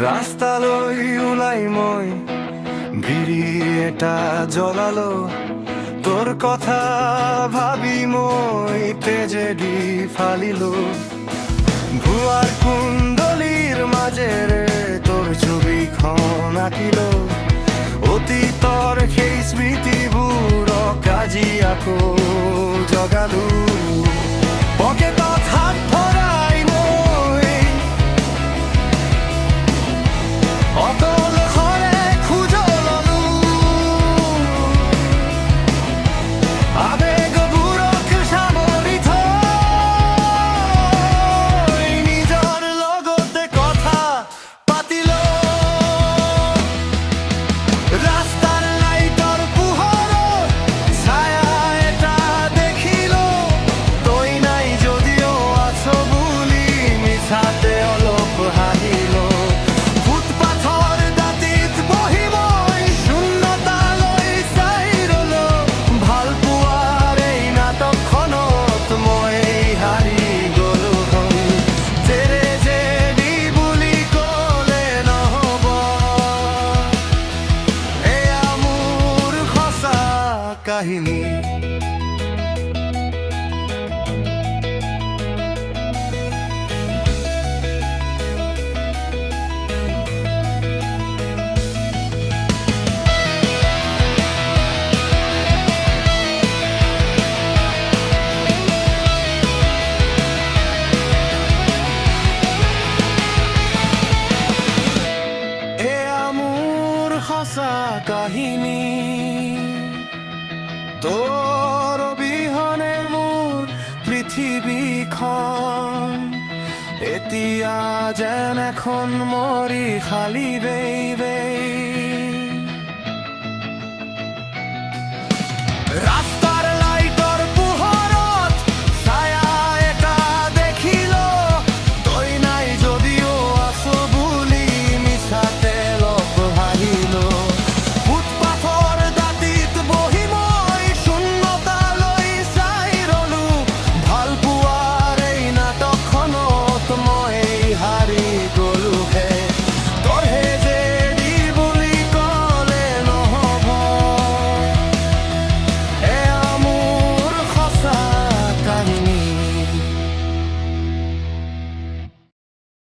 ৰাস্তালৈ ওলাই মই বিৰি এটা জ্বলালো, তোৰ কথা ভাবি মই তেজেদি ফালিলো। ভুৱাৰ কুণ্ডলীৰ মাজেৰে তোৰ ছবিখন আঁকিলো, অতীতৰ সেই স্মৃতিবোৰক আজি আকৌ জগালো। পকেটত হাত ভৰাই মই অতলশৰে খোজ ললো, আবেগবোৰক সামৰি থৈ নিজৰ লগতে কথা পাতিলো। ৰাস্তাৰ লাইটৰ পোহৰত ছায়া এটা দেখিলো, তই নাই যদিও আছো বুলি মিছাতে অলপ হাঁহিলো। ফুটপাথৰ দাঁতিত বহি মই শূন্যতালৈ চাই ৰলো, ভাল পোৱাৰ এই নাটকখনত মই হাৰি গলো। তেৰে জেদি বুলি ক'লে নহ'ব, এয়া মোৰ সঁচা কাহিনী। এয়া মোৰ সঁচা কাহিনী, তোৰ অবিহনে মোৰ পৃথিৱীখন এতিয়া যেন এখন মৰি খালী বেই বেই।